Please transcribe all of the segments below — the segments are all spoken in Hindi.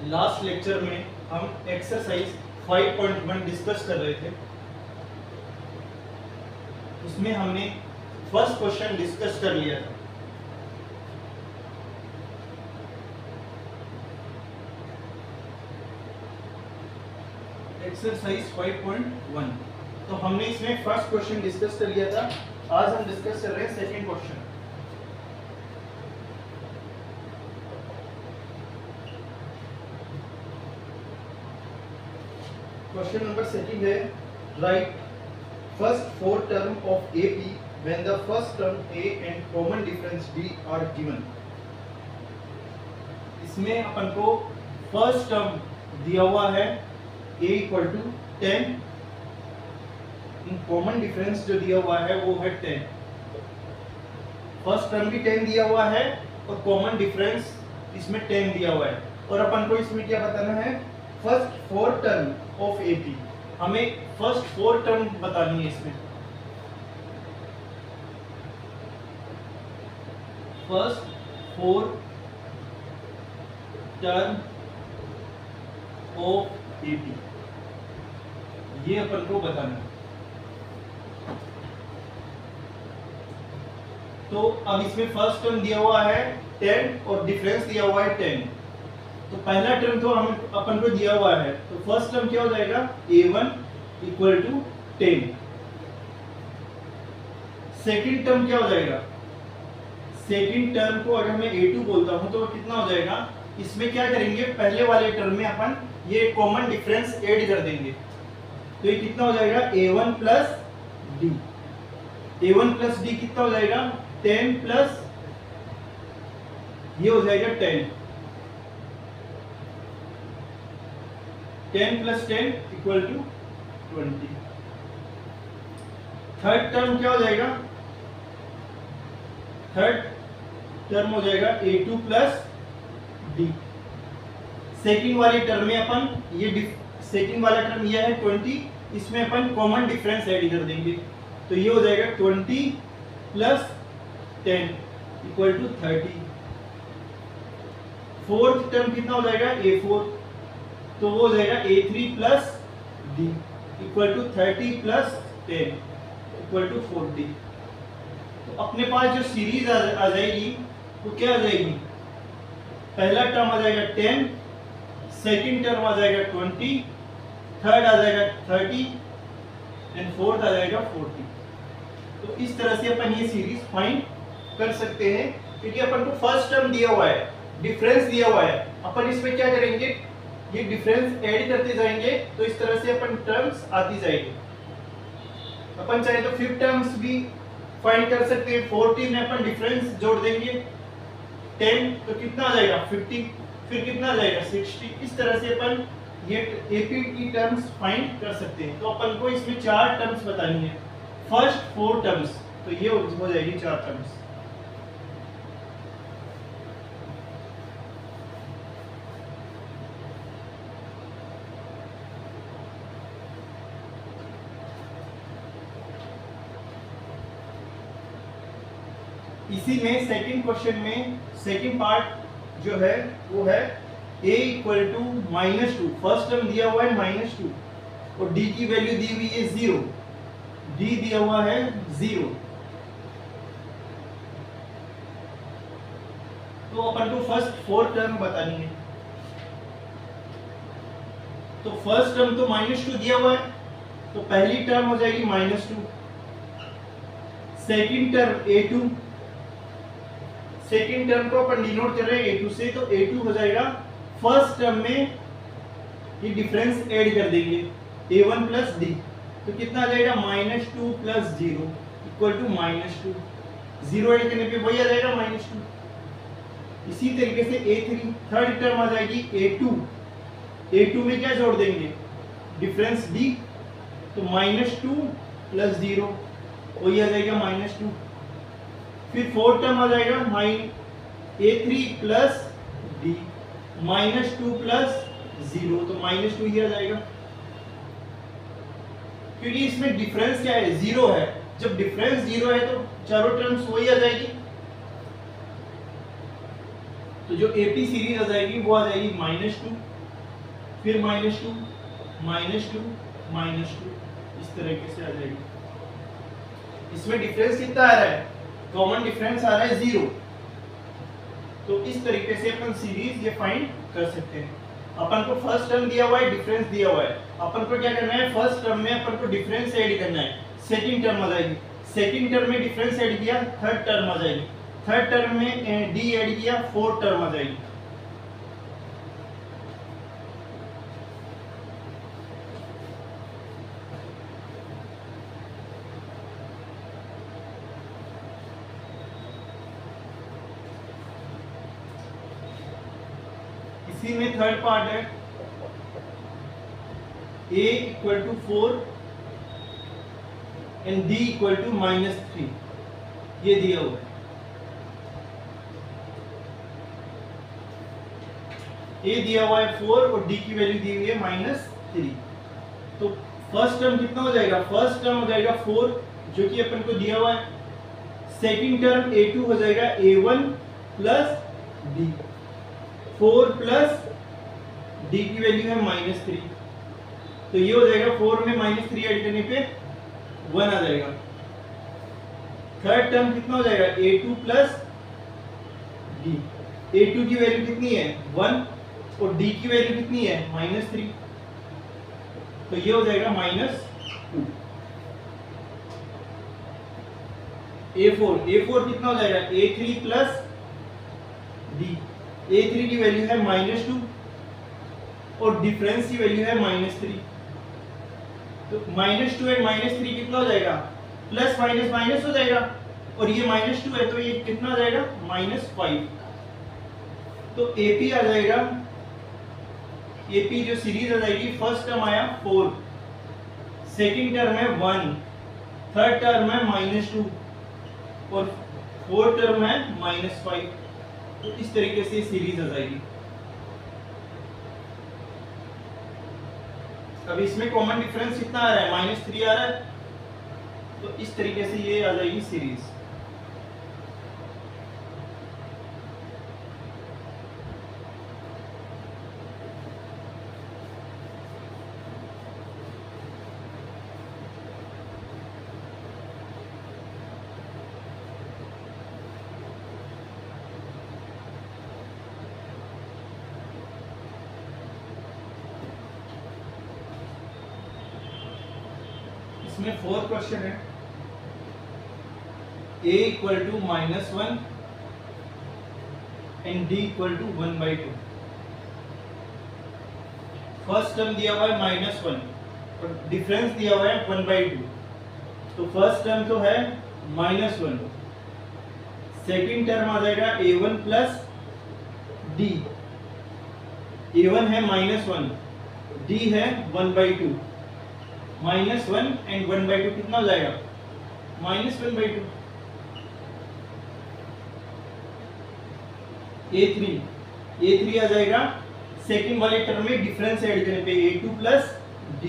लास्ट लेक्चर में हम एक्सरसाइज 5.1 डिस्कस कर रहे थे। उसमें हमने फर्स्ट क्वेश्चन डिस्कस कर लिया था। एक्सरसाइज 5.1, तो हमने इसमें फर्स्ट क्वेश्चन डिस्कस कर लिया था। आज हम डिस्कस कर रहे हैं second question. Question number second है, right first four term of AP when the first term A and common difference D are given। इसमें अपन को फर्स्ट टर्म दिया हुआ है A equal to 10, common difference जो दिया हुआ है वो है 10। फर्स्ट टर्म भी 10 दिया हुआ है और कॉमन डिफरेंस इसमें 10 दिया हुआ है। और अपन को इसमें क्या बताना है, first four term of AP। हमें फर्स्ट फोर टर्म बतानी है इसमें। First four term of AP ये अपन को बताना है। तो अब इसमें फर्स्ट टर्म दिया हुआ है 10 और डिफरेंस दिया हुआ है 10। तो पहला टर्म तो हम अपन को दिया हुआ है, तो फर्स्ट टर्म क्या हो जाएगा, A1 equal to 10। Second term क्या हो जाएगा, सेकेंड टर्म को अगर मैं A2 बोलता हूं तो कितना हो जाएगा, इसमें क्या करेंगे, पहले वाले टर्म में अपन ये कॉमन डिफरेंस ऐड कर देंगे। तो ये कितना हो जाएगा, A1 plus D। A1 plus D कितना हो जाएगा, 10 प्लस ये हो जाएगा 10। 10 plus 10 equal to 20। Third term क्या हो जाएगा, थर्ड टर्म हो जाएगा A2 प्लस D। सेकेंड वाली टर्म में अपन ये सेकेंड वाला टर्म ये है 20, इसमें अपन कॉमन डिफरेंस ऐड कर देंगे। तो ये हो जाएगा 20 plus 10 equal to 30। Fourth term कितना हो जाएगा, A4, तो वो हो जाएगा A3 plus D equal to 30 plus 10 equal to 40। तो अपने पास जो सीरीज आ जाएगी वो क्या आ जाएगी, पहला टर्म आ जाएगा 10, सेकंड टर्म आ जाएगा 20, थर्ड आ जाएगा 30 एंड फोर्थ आ जाएगा 40। तो इस तरह से अपन ये सीरीज फाइंड कर सकते हैं, क्योंकि अपन को फर्स्ट टर्म दिया हुआ है, डिफरेंस दिया हुआ है। अपन इसमें क्या करेंगे, ये डिफरेंस ऐड करते जाएंगे, तो इस तरह से अपन टर्म्स आती जाएगी। अपन चाहे तो फिफ्थ टर्म्स भी फाइंड कर सकते हैं। 40 में अपन डिफरेंस जोड़ देंगे 10, तो कितना आ जाएगा 50, फिर कितना आ जाएगा 60। इस तरह से अपन ये AP की टर्म्स फाइंड कर सकते हैं। तो अपन को इसमें चार टर्म्स बतानी है, फर्स्ट फोर टर्म्स, तो ये हो जाएगी चार टर्म्स। इसी में सेकंड क्वेश्चन में सेकंड पार्ट जो है वो है A equal to -2। First term दिया हुआ है -2 और D की वैल्यू दी हुई है 0, D दिया हुआ है 0। तो अपन को फर्स्ट फोर टर्म बतानी है। तो फर्स्ट टर्म तो -2 दिया हुआ है, तो पहली टर्म हो जाएगी -2। Second term A2, second term को अपन डिनोट कर रहे हैं A2 से, तो A2 हो जाएगा, फर्स्ट टर्म में ये डिफरेंस ऐड कर देंगे A1 प्लस D, तो कितना आ जाएगा, -2 प्लस 0 इक्वल टू -2। 0 ऐड करने पे वही आ जाएगा -2। इसी तरीके से A3, थर्ड टर्म आ जाएगी A2। A2 में क्या जोड़ देंगे, डिफरेंस D, तो -2 प्लस 0 वही आ जाएगा -2। फिर फोर्थ टर्म आ जाएगा A3 प्लस D, -2 प्लस 0, तो -2 ही आ जाएगा, क्योंकि इसमें डिफरेंस क्या है, 0 है। जब डिफरेंस 0 है तो चारों टर्म्स वही आ जाएगी। तो जो AP सीरीज आ जाएगी वो आ जाएगी -2 फिर -2 -2 -2, इस तरीके से आ जाएगी। इसमें डिफरेंस कितना आ रहा है, कॉमन डिफरेंस आ रहा है 0। तो इस तरीके से अपन सीरीज ये फाइंड कर सकते हैं। अपन को फर्स्ट टर्म दिया हुआ है, डिफरेंस दिया हुआ है, अपन को क्या करना है, फर्स्ट टर्म में अपन को डिफरेंस ऐड करना है, सेकंड टर्म आ जाएगी, सेकंड टर्म में डिफरेंस ऐड किया, थर्ड टर्म आ जाएगी, थर्ड टर्म में डी ऐड किया, फोर्थ टर्म आ जाएगी। इसी में थर्ड पार्ट है, a equal to 4 and d equal to -3, ये दिया हुआ है। a दिया हुआ है 4 और d की वैल्यू दी हुई है -3। तो फर्स्ट टर्म कितना हो जाएगा, फर्स्ट टर्म हो जाएगा 4 जो कि अपन को दिया हुआ है, सेकंड टर्म a2 हो जाएगा a1 plus d, 4 plus d की वैल्यू है -3, तो ये हो जाएगा 4 में -3 ऐड करने पे 1 आ जाएगा। थर्ड टर्म कितना हो जाएगा, a2 प्लस d, a2 की वैल्यू कितनी है 1 और d की वैल्यू कितनी है -3, तो ये हो जाएगा -2। a4 कितना हो जाएगा, a3 प्लस d, a3 की वैल्यू है -2 और डिफरेंस की वैल्यू है -3, तो -2 एंड -3 कितना हो जाएगा, प्लस माइनस माइनस हो जाएगा, और ये -2 है तो ये कितना आ जाएगा -5। तो AP आ जाएगा, AP जो सीरीज आ जाएगी, फर्स्ट टर्म आया 4, सेकंड टर्म है 1, थर्ड टर्म है -2 और फोर्थ टर्म है -5, तो इस तरीके से सीरीज आ जाएगी। अब इसमें कॉमन डिफरेंस कितना आ रहा है, -3 आ रहा है, तो इस तरीके से ये आ जाएगी सीरीज। इसमें 4 क्वेश्चन है, a equal to -1 and d equal to 1/2। First term दिया हुआ है -1 और डिफरेंस दिया हुआ है 1/2, तो फर्स्ट टर्म तो है -1, सेकंड टर्म आ जाएगा a1 प्लस d, a1 है -1, d है 1/2, -1 एंड 1/2 कितना हो जाएगा, -1/2। a3 आ जाएगा, सेकंड वाले टर्म में डिफरेंस ऐड करने पे a2 प्लस d,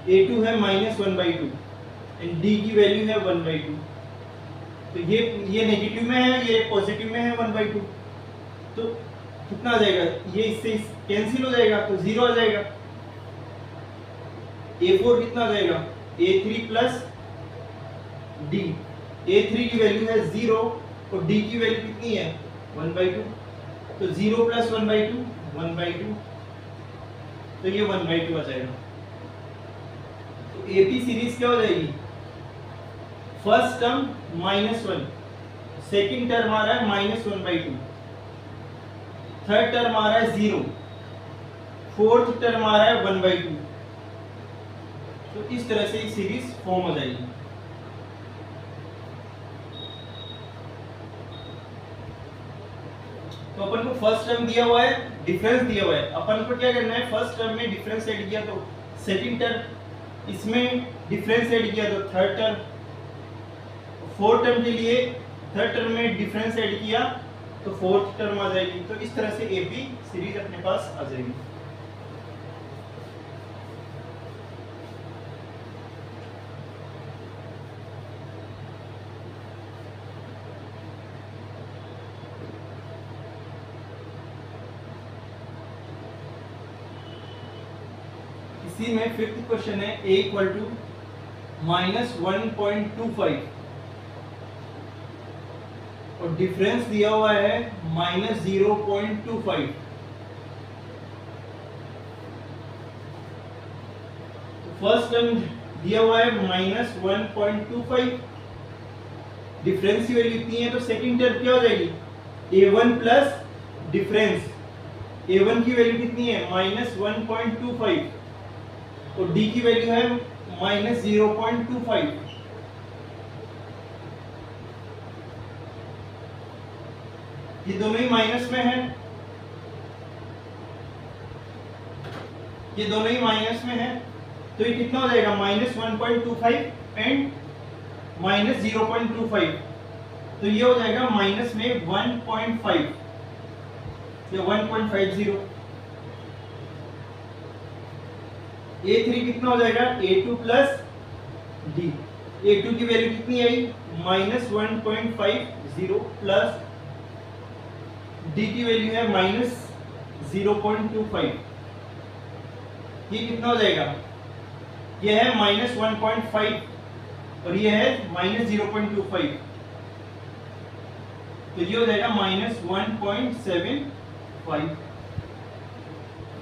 a2 है -1/2 एंड d की वैल्यू है 1/2, तो ये नेगेटिव में है, ये पॉजिटिव में है 1/2, तो कितना आ जाएगा, ये इससे कैंसिल हो जाएगा, तो 0 आ जाएगा। a4 कितना आ जाएगा, a3 प्लस d, a3 की वैल्यू है 0 और d की वैल्यू कितनी है 1/2, तो 0 प्लस 1/2 1/2, तो ये 1/2 आ जाएगा। तो AP सीरीज क्या हो जाएगी, फर्स्ट टर्म -1, सेकंड टर्म आ रहा है -1/2, थर्ड टर्म आ रहा है 0, फोर्थ टर्म आ रहा है 1/2, तो इस तरह से एक सीरीज फॉर्म हो जाएगी। तो अपन को फर्स्ट टर्म दिया हुआ है, डिफरेंस दिया हुआ है, अपन को क्या करना है, फर्स्ट टर्म में डिफरेंस ऐड किया तो सेकंड टर्म, इसमें डिफरेंस ऐड किया तो थर्ड टर्म, फोर्थ टर्म के लिए थर्ड टर्म में डिफरेंस ऐड किया तो फोर्थ टर्म आ जाएगी, तो इस तरह से AP सीरीज अपने पास आ जाएगी। इसी में फिफ्थ क्वेश्चन है a इक्वल टू -1.25 और डिफरेंस दिया हुआ है -0.25। फर्स्ट टर्म दिया हुआ है -1.25, डिफरेंस की वैल्यू इतनी है, तो सेकंड टर्म क्या हो जाएगी a1 प्लस डिफरेंस, a1 की वैल्यू कितनी है -1.25 और d की वैल्यू है -0.25। ये दोनों ही माइनस में है, ये दोनों ही माइनस में है, तो ये कितना हो जाएगा -1.25 एंड -0.25, तो ये हो जाएगा माइनस में 1.5 या 1.50। a3 कितना हो जाएगा a2 प्लस d, a2 की वैल्यू कितनी आई -1.50 प्लस d की वैल्यू है -0.25, ये कितना हो जाएगा, ये है -1.5 और ये है -0.25, तो ये हो जाएगा -1.75।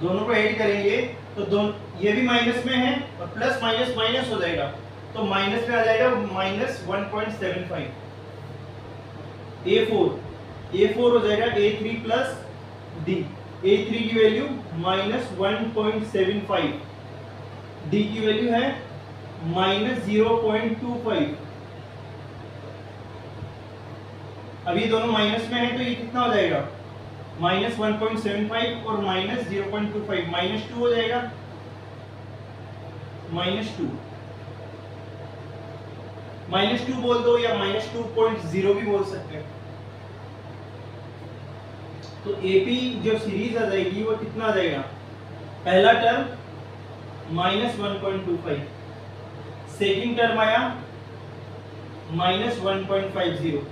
दोनों को ऐड करेंगे तो दोनों, ये भी माइनस में है और प्लस माइनस माइनस हो जाएगा, तो माइनस में आ जाएगा -1.75। a4 हो जाएगा a3 प्लस d, a3 की वैल्यू -1.75, d की वैल्यू है -0.25। अभी दोनों माइनस में है, तो ये कितना हो जाएगा -1.75 और -0.25, -2 हो जाएगा, -2 बोल दो या -2.0 भी बोल सकते हैं। तो AP जो सीरीज आ जाएगी वो कितना आ जाएगा, पहला टर्म -1.25, सेकंड टर्म आया -1.50,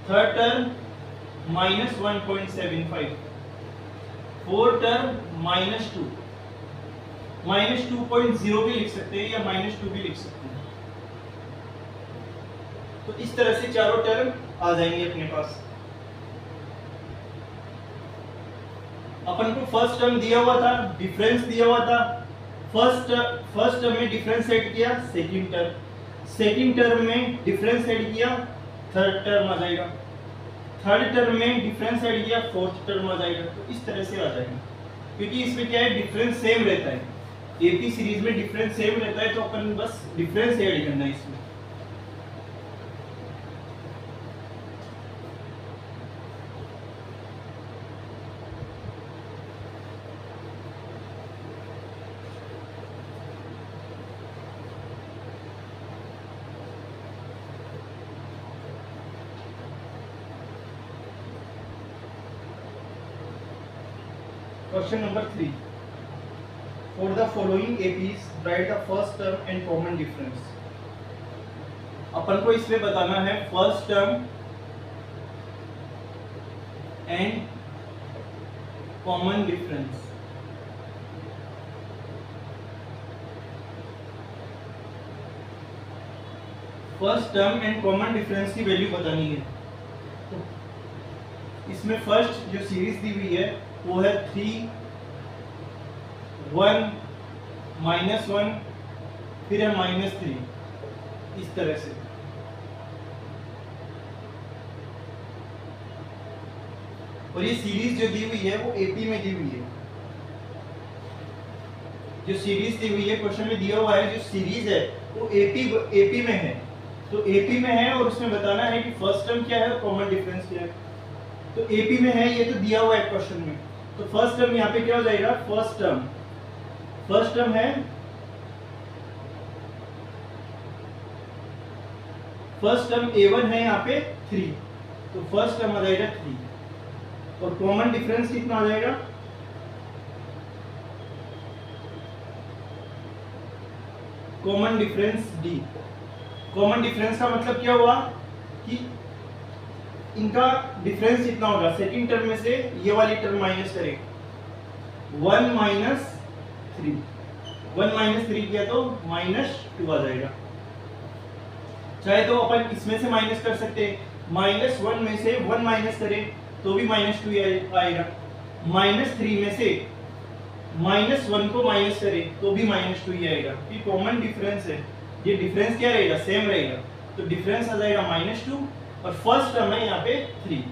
थर्ड टर्म -1.75, फोर्थ टर्म -2.0 भी लिख सकते हैं या -2 भी लिख सकते हैं। तो इस तरह से चारों टर्म आ जाएंगे अपने पास। अपन को फर्स्ट टर्म दिया हुआ था, डिफरेंस दिया हुआ था, फर्स्ट टर्म में डिफरेंस ऐड किया, सेकंड टर्म में डिफरेंस ऐड किया, थर्ड टर्म आ जाएगा, थर्ड टर्म में डिफरेंस ऐड किया, फोर्थ टर्म आ जाएगा। तो इस तरह से आ जाएगा, क्योंकि इसमें क्या है डिफरेंस सेम रहता है, एपी सीरीज में डिफरेंस सेम रहता है, तो अपन बस डिफरेंस ऐड करना है इसमें। Question number 3. For the following APs, write the first term and common difference. अपन को इसमें बताना है first term and common difference. First term and common difference की वैल्यू बतानी है। तो इसमें फर्स्ट जो सीरीज दी हुई है वो है 3, 1, -1, फिर है -3, इस तरह से। और ये सीरीज जो दी हुई है वो एपी में दी हुई है, जो सीरीज दी हुई है क्वेश्चन में दिया हुआ है, जो सीरीज है वो एपी में है, तो एपी में है और उसमें बताना है कि फर्स्ट टर्म क्या है और कॉमन डिफरेंस क्या है। तो एपी में है, ये तो दिया हुआ है क्वेश्चन में, तो फर्स्ट टर्म यहाँ पे क्या हो जाएगा, फर्स्ट टर्म है फर्स्ट टर्म a1 है यहाँ पे 3, तो फर्स्ट टर्म आ जाएगा 3 और कॉमन डिफरेंस कितना आ जाएगा, common difference d। Common difference का मतलब क्या हुआ कि इनका डिफरेंस कितना होगा, सेकंड टर्म में से ये वाली टर्म माइनस करें, 1 - 3, 1 माइनस 3 किया तो -2 आ जाएगा। चाहे तो अपन इसमें से माइनस कर सकते हैं, -1 में से 1 माइनस करें तो भी -2 आएगा। -3 में से -1 को माइनस करें तो भी -2 ही आएगा। ये कॉमन डिफरेंस है, ये डिफरेंस क्या रहेगा, सेम रहेगा, तो डिफरेंस आ जाएगा -2 और फर्स्ट टर्म है यहाँ पे 3।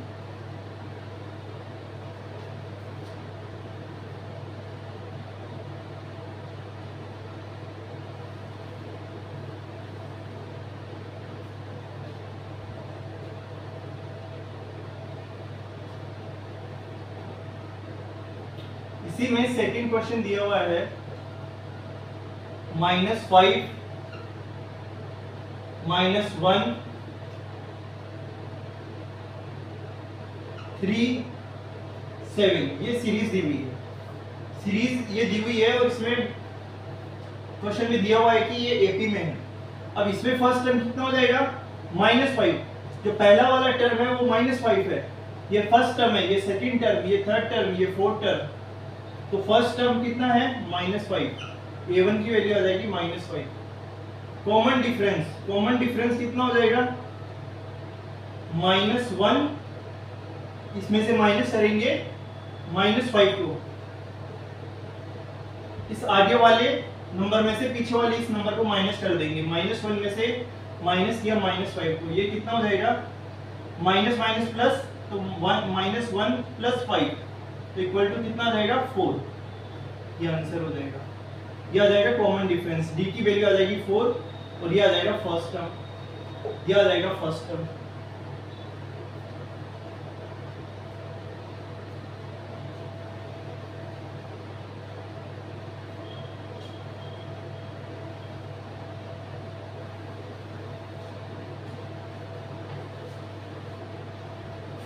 इसी में सेकंड क्वेश्चन दिया हुआ है -5 -1 3 7, ये सीरीज दी हुई है, सीरीज ये दी हुई है और इसमें क्वेश्चन में दिया हुआ है कि ये एपी में है। अब इसमें फर्स्ट टर्म कितना हो जाएगा, -5, जो पहला वाला टर्म है वो -5 है, ये फर्स्ट टर्म है, ये सेकंड टर्म, ये थर्ड टर्म, ये फोर्थ टर्म, तो फर्स्ट टर्म कितना है -5, a1 की वैल्यू आ जाएगी -5। कॉमन डिफरेंस कितना हो जाएगा, -1, इसमें से माइनस करेंगे -5 को, इस आगे वाले नंबर में से पीछे वाले इस नंबर को माइनस कर देंगे, -1 में से माइनस किया -5 को, ये कितना हो जाएगा, माइनस माइनस प्लस, तो -1 + 5 तो इक्वल टू कितना आ जाएगा, 4, ये आंसर हो जाएगा। ये आ जाएगा कॉमन डिफरेंस, डी की वैल्यू आ जाएगी 4 और ये आ जाएगा फर्स्ट टर्म, ये आ जाएगा फर्स्ट टर्म।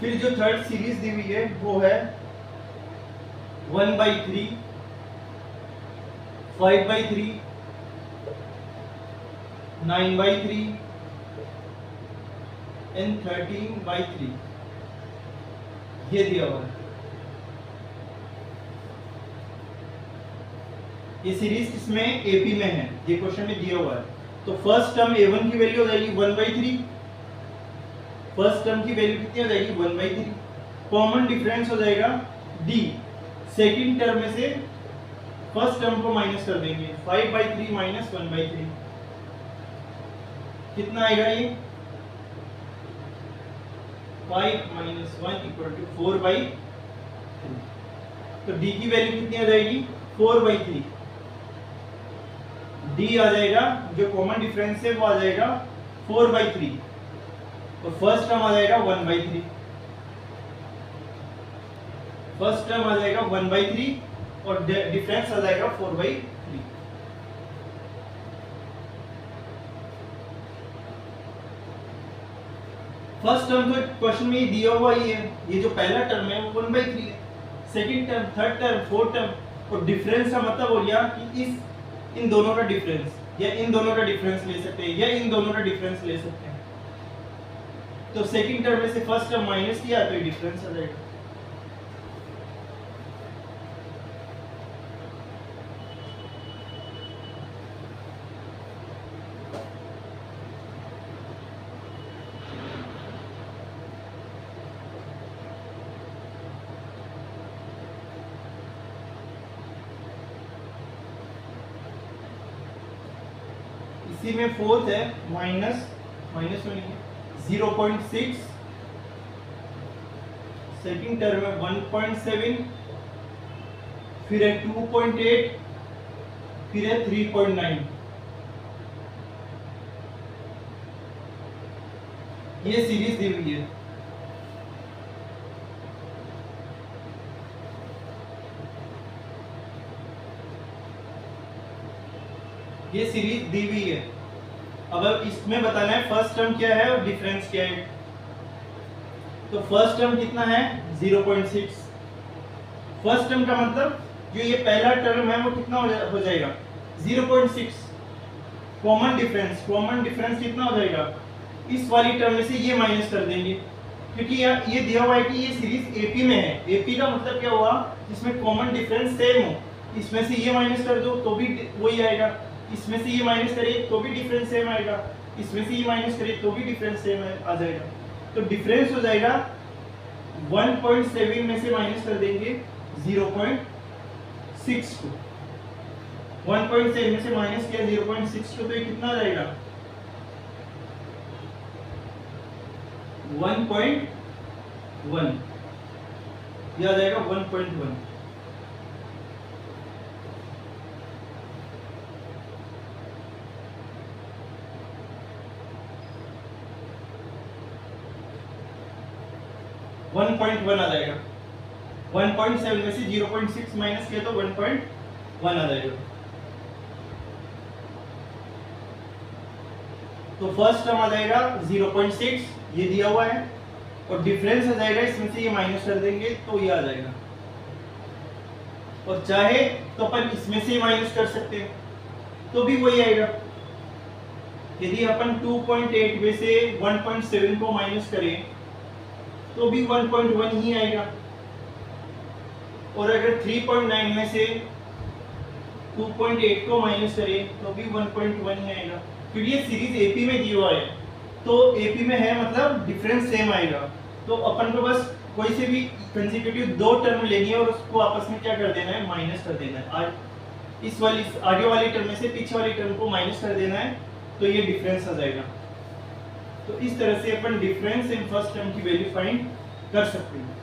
फिर जो थर्ड सीरीज दी हुई है वो है 1/3, 5/3, 9/3 एंड 13/3, ये दिया हुआ है। ये सीरीज इसमें एपी में है, ये क्वेश्चन में दिया हुआ है। तो फर्स्ट टर्म a1 की वैल्यू हो जाएगी 1/3, फर्स्ट टर्म की वैल्यू कितनी हो जाएगी 1/3, कॉमन डिफरेंस हो जाएगा d, सेकंड टर्म में से फर्स्ट टर्म को माइनस कर देंगे, 5/3 - 1/3 कितना आएगा, ये 5 - 1 = 4/3, तो d की वैल्यू कितनी आ जाएगी 4/3, d आ जाएगा, जो कॉमन डिफरेंस है वो आ जाएगा 4/3 और फर्स्ट टर्म आ जाएगा 1/3, फर्स्ट टर्म आ जाएगा 1/3 और डिफरेंस आ जाएगा 4/3। फर्स्ट टर्म तो क्वेश्चन में ही दिया हुआ ही है, ये जो पहला टर्म है वो 1/3 है, second term, third term, fourth term, और डिफरेंस का मतलब हो गया कि इन दोनों का डिफरेंस, या इन दोनों का डिफरेंस ले सकते हैं, या इन दोनों का डिफरेंस ले सकते हैं। तो सेकंड टर्म में से फर्स्ट टर्म माइनस किया तो ये डिफरेंस आ जाएगा। इसी में फोर्थ है माइनस में 0.6, सेकंड टर्म में 1.7, फिर है 2.8, फिर है 3.9, ये सीरीज दी हुई है। ये सीरीज दी हुई है। अब इसमें बताना है फर्स्ट टर्म क्या है और डिफरेंस क्या है। तो फर्स्ट टर्म कितना है 0.6, फर्स्ट टर्म का मतलब जो ये पहला टर्म है वो कितना हो जाएगा 0.6, कॉमन डिफरेंस कितना हो जाएगा, इस वाली टर्म में से ये माइनस कर देंगे, क्योंकि ये दिया हुआ है कि ये सीरीज एपी में है। एपी का मतलब क्या हुआ, जिसमें कॉमन डिफरेंस सेम हो, इसमें से ये माइनस कर दो तो भी वही आएगा, इसमें से ये माइनस करें तो भी डिफरेंस सेम आएगा, इसमें से ये माइनस करें तो भी डिफरेंस सेम आ जाएगा। तो डिफरेंस हो जाएगा 1.7 में से माइनस कर देंगे 0.62, 1.7 में से माइनस किया 0.62 तो ये कितना आ जाएगा 1.1, यह आ जाएगा 1.1। आ जाएगा 1.7 में से 0.6 माइनस किया तो 1.1 आ जाएगा। तो फर्स्ट टर्म आ जाएगा 0.6, ये दिया हुआ है, और डिफरेंस आ जाएगा इसमें से ये माइनस कर देंगे तो ये आ जाएगा, और चाहे तो अपन इसमें से माइनस कर सकते हैं तो भी वही आएगा। यदि अपन 2.8 में से 1.7 को माइनस करें तो भी 1.1 ही आएगा, और अगर 3.9 में से 2.8 को माइनस करें तो भी 1.1 ही आएगा, क्योंकि ये सीरीज एपी में दी हुआ है, तो एपी में है मतलब डिफरेंस सेम आएगा। तो अपन को बस कोई से भी कंसेक्यूटिव दो टर्म लेनी है और उसको आपस में क्या कर देना है, माइनस कर देना है। आज इस वाली आगे वाली टर्म में से पीछे वाली टर्म को माइनस कर देना है तो ये डिफरेंस आ जाएगा। तो इस तरह से अपन डिफरेंस इन फर्स्ट टर्म की वैल्यू फाइंड कर सकते हैं।